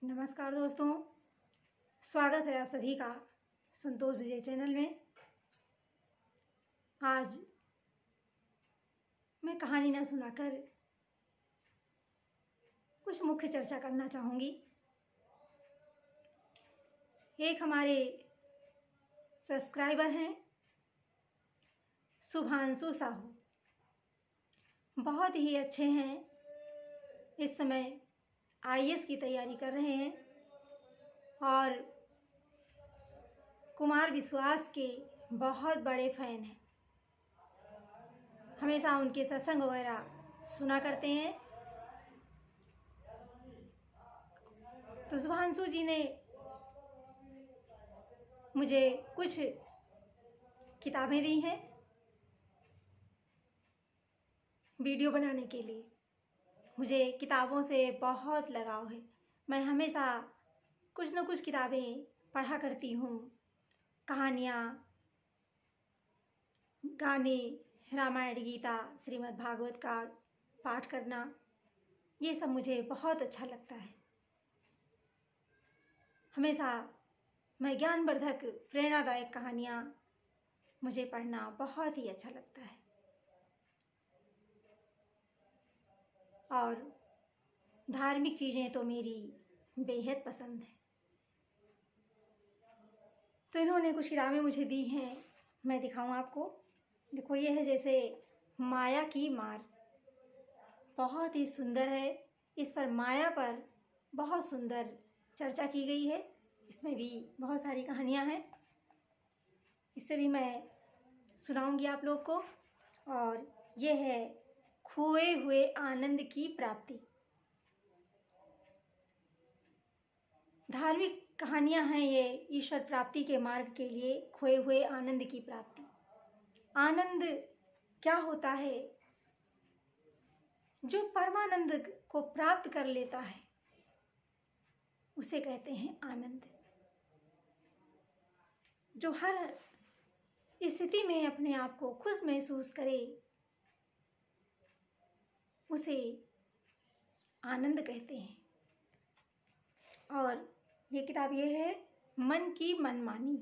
नमस्कार दोस्तों, स्वागत है आप सभी का संतोष विजय चैनल में। आज मैं कहानी न सुनाकर कुछ मुख्य चर्चा करना चाहूँगी। एक हमारे सब्सक्राइबर हैं शुभांशु साहू, बहुत ही अच्छे हैं। इस समय आईएएस की तैयारी कर रहे हैं और कुमार विश्वास के बहुत बड़े फैन हैं। हमेशा उनके सत्संग वगैरह सुना करते हैं। तो शुभांशु जी ने मुझे कुछ किताबें दी हैं वीडियो बनाने के लिए। मुझे किताबों से बहुत लगाव है। मैं हमेशा कुछ न कुछ किताबें पढ़ा करती हूँ। कहानियाँ, गाने, रामायण, गीता, श्रीमद् भागवत का पाठ करना, ये सब मुझे बहुत अच्छा लगता है। हमेशा मैं ज्ञानवर्धक प्रेरणादायक कहानियाँ मुझे पढ़ना बहुत ही अच्छा लगता है। और धार्मिक चीज़ें तो मेरी बेहद पसंद है। तो इन्होंने कुछ किताबें मुझे दी हैं, मैं दिखाऊं आपको। देखो, ये है जैसे माया की मार, बहुत ही सुंदर है। इस पर माया पर बहुत सुंदर चर्चा की गई है। इसमें भी बहुत सारी कहानियाँ हैं। इससे भी मैं सुनाऊंगी आप लोग को। और ये है खोए हुए आनंद की प्राप्ति। धार्मिक कहानियाँ हैं ये ईश्वर प्राप्ति के मार्ग के लिए, खोए हुए आनंद की प्राप्ति। आनंद क्या होता है? जो परमानंद को प्राप्त कर लेता है उसे कहते हैं आनंद। जो हर स्थिति में अपने आप को खुश महसूस करे उसे आनंद कहते हैं। और ये किताब ये है मन की मनमानी।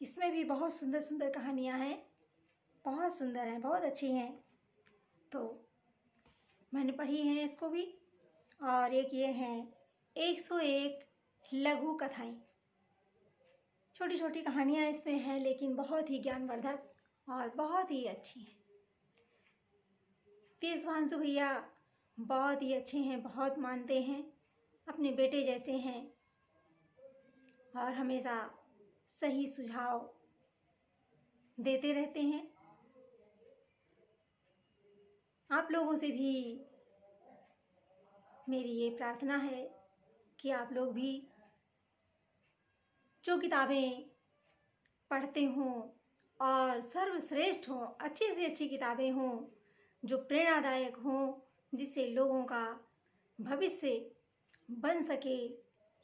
इसमें भी बहुत सुंदर सुंदर कहानियाँ हैं, बहुत सुंदर हैं, बहुत अच्छी हैं। तो मैंने पढ़ी हैं इसको भी। और एक ये है 101 लघु कथाएं। छोटी छोटी कहानियाँ इसमें हैं, लेकिन बहुत ही ज्ञानवर्धक और बहुत ही अच्छी हैं। शुभांशु भैया बहुत ही अच्छे हैं, बहुत मानते हैं, अपने बेटे जैसे हैं और हमेशा सही सुझाव देते रहते हैं। आप लोगों से भी मेरी ये प्रार्थना है कि आप लोग भी जो किताबें पढ़ते हों और सर्वश्रेष्ठ हों, अच्छी से अच्छी किताबें हों, जो प्रेरणादायक हों, जिससे लोगों का भविष्य बन सके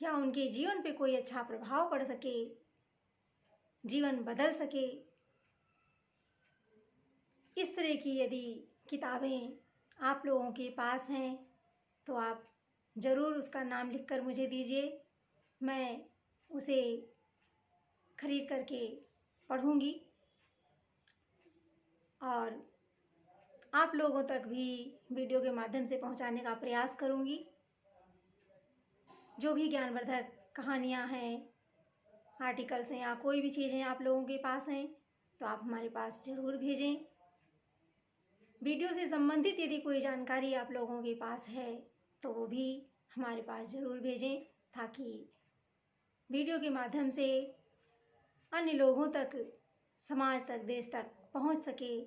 या उनके जीवन पे कोई अच्छा प्रभाव पड़ सके, जीवन बदल सके, इस तरह की यदि किताबें आप लोगों के पास हैं तो आप ज़रूर उसका नाम लिखकर मुझे दीजिए। मैं उसे खरीद करके पढ़ूंगी और आप लोगों तक भी वीडियो के माध्यम से पहुंचाने का प्रयास करूंगी। जो भी ज्ञानवर्धक कहानियां हैं, आर्टिकल्स हैं या कोई भी चीज़ें आप लोगों के पास हैं तो आप हमारे पास ज़रूर भेजें। वीडियो से संबंधित यदि कोई जानकारी आप लोगों के पास है तो वो भी हमारे पास ज़रूर भेजें, ताकि वीडियो के माध्यम से अन्य लोगों तक, समाज तक, देश तक पहुंच सके।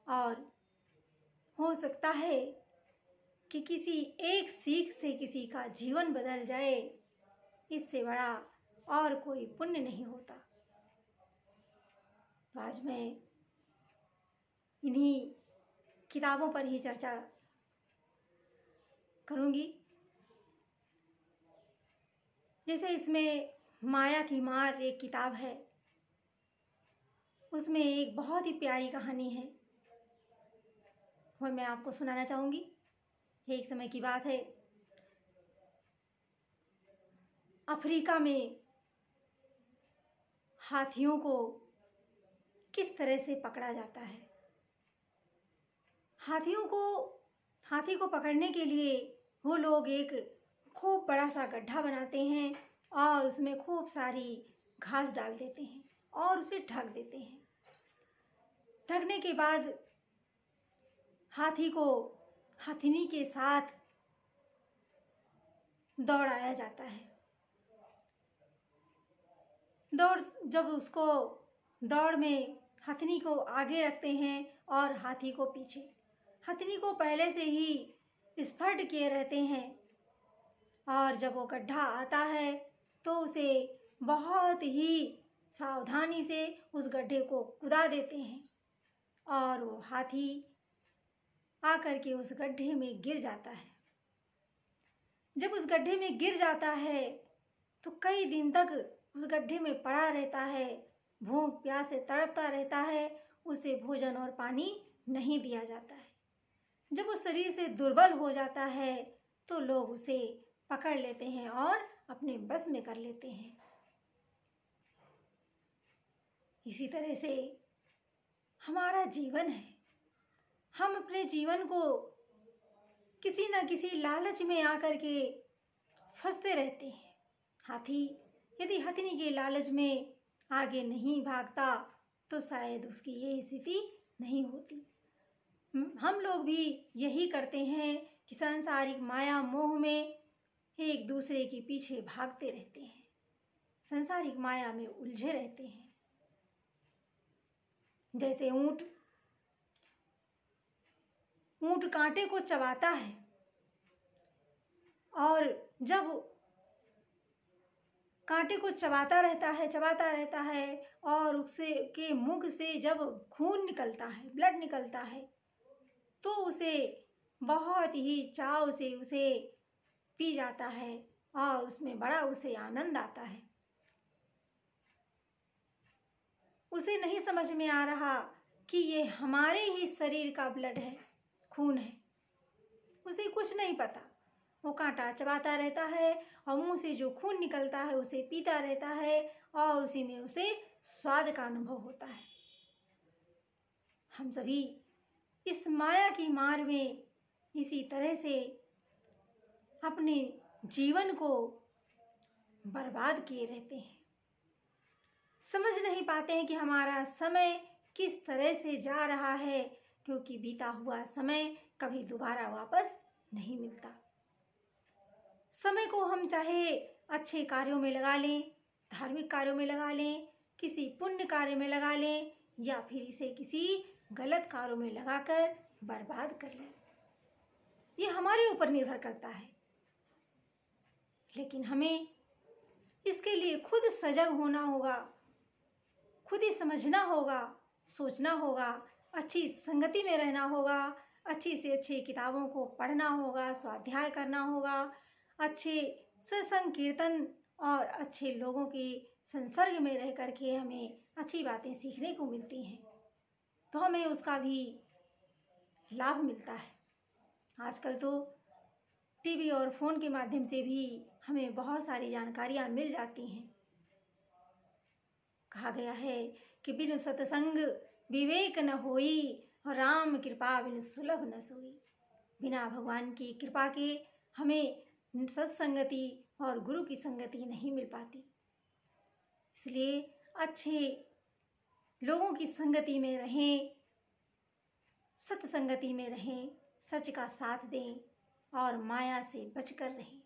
और हो सकता है कि किसी एक सीख से किसी का जीवन बदल जाए, इससे बड़ा और कोई पुण्य नहीं होता। तो आज मैं इन्हीं किताबों पर ही चर्चा करूंगी। जैसे इसमें माया की मार एक किताब है, उसमें एक बहुत ही प्यारी कहानी है, वह मैं आपको सुनाना चाहूँगी। एक समय की बात है, अफ्रीका में हाथियों को किस तरह से पकड़ा जाता है। हाथी को पकड़ने के लिए वो लोग एक खूब बड़ा सा गड्ढा बनाते हैं और उसमें खूब सारी घास डाल देते हैं और उसे ढक देते हैं। ढकने के बाद हाथी को हथिनी के साथ दौड़ाया जाता है। दौड़ में हथिनी को आगे रखते हैं और हाथी को पीछे। हथिनी को पहले से ही स्पर्ट किए रहते हैं और जब वो गड्ढा आता है तो उसे बहुत ही सावधानी से उस गड्ढे को कुदा देते हैं और वो हाथी आकर के उस गड्ढे में गिर जाता है। जब उस गड्ढे में गिर जाता है तो कई दिन तक उस गड्ढे में पड़ा रहता है, भूख प्यास से तड़पता रहता है। उसे भोजन और पानी नहीं दिया जाता है। जब वो शरीर से दुर्बल हो जाता है तो लोग उसे पकड़ लेते हैं और अपने बस में कर लेते हैं। इसी तरह से हमारा जीवन है। हम अपने जीवन को किसी न किसी लालच में आकर के फंसते रहते हैं। यदि हथिनी के लालच में आगे नहीं भागता तो शायद उसकी ये स्थिति नहीं होती। हम लोग भी यही करते हैं कि सांसारिक माया मोह में एक दूसरे के पीछे भागते रहते हैं, सांसारिक माया में उलझे रहते हैं। जैसे ऊंट कांटे को चबाता है और जब कांटे को चबाता रहता है और उससे के मुख से जब खून निकलता है, ब्लड निकलता है, तो उसे बहुत ही चाव से उसे पी जाता है और उसमें बड़ा उसे आनंद आता है। उसे नहीं समझ में आ रहा कि ये हमारे ही शरीर का ब्लड है, खून है। उसे कुछ नहीं पता। वो कांटा चबाता रहता है और मुंह से जो खून निकलता है उसे पीता रहता है और उसी में उसे स्वाद का अनुभव होता है। हम सभी इस माया की मार में इसी तरह से अपने जीवन को बर्बाद किए रहते हैं। समझ नहीं पाते हैं कि हमारा समय किस तरह से जा रहा है, क्योंकि बीता हुआ समय कभी दोबारा वापस नहीं मिलता। समय को हम चाहे अच्छे कार्यों में लगा लें, धार्मिक कार्यों में लगा लें, किसी पुण्य कार्य में लगा लें या फिर इसे किसी गलत कार्यों में लगाकर बर्बाद कर लें, ये हमारे ऊपर निर्भर करता है। लेकिन हमें इसके लिए खुद सजग होना होगा, खुद ही समझना होगा, सोचना होगा, अच्छी संगति में रहना होगा, अच्छी से अच्छी किताबों को पढ़ना होगा, स्वाध्याय करना होगा, अच्छे सत्संग कीर्तन और अच्छे लोगों के संसर्ग में रह करके हमें अच्छी बातें सीखने को मिलती हैं, तो हमें उसका भी लाभ मिलता है। आजकल तो टीवी और फ़ोन के माध्यम से भी हमें बहुत सारी जानकारियाँ मिल जाती हैं। कहा गया है कि बिनु सत्संग विवेक न होई, राम कृपा बिनु सुलभ न सोई। बिना भगवान की कृपा के हमें सत्संगति और गुरु की संगति नहीं मिल पाती। इसलिए अच्छे लोगों की संगति में रहें, सत्संगति में रहें, सच का साथ दें और माया से बचकर रहें।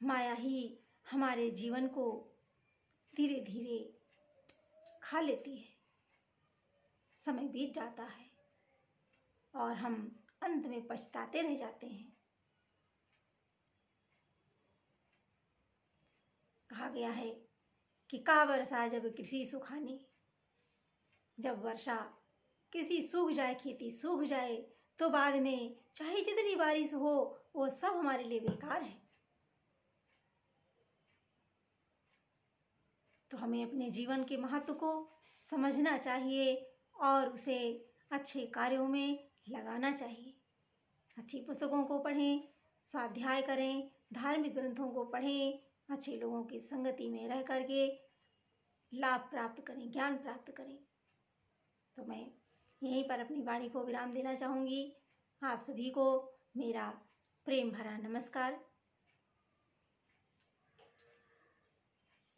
माया ही हमारे जीवन को धीरे धीरे खा लेती है। समय बीत जाता है और हम अंत में पछताते रह जाते हैं। कहा गया है कि का वर्षा जब कृषि सुखानी, जब वर्षा कृषि सूख जाए, खेती सूख जाए, तो बाद में चाहे जितनी बारिश हो वो सब हमारे लिए बेकार है। तो हमें अपने जीवन के महत्व को समझना चाहिए और उसे अच्छे कार्यों में लगाना चाहिए। अच्छी पुस्तकों को पढ़ें, स्वाध्याय करें, धार्मिक ग्रंथों को पढ़ें, अच्छे लोगों की संगति में रह करके लाभ प्राप्त करें, ज्ञान प्राप्त करें। तो मैं यहीं पर अपनी वाणी को विराम देना चाहूँगी। आप सभी को मेरा प्रेम भरा नमस्कार।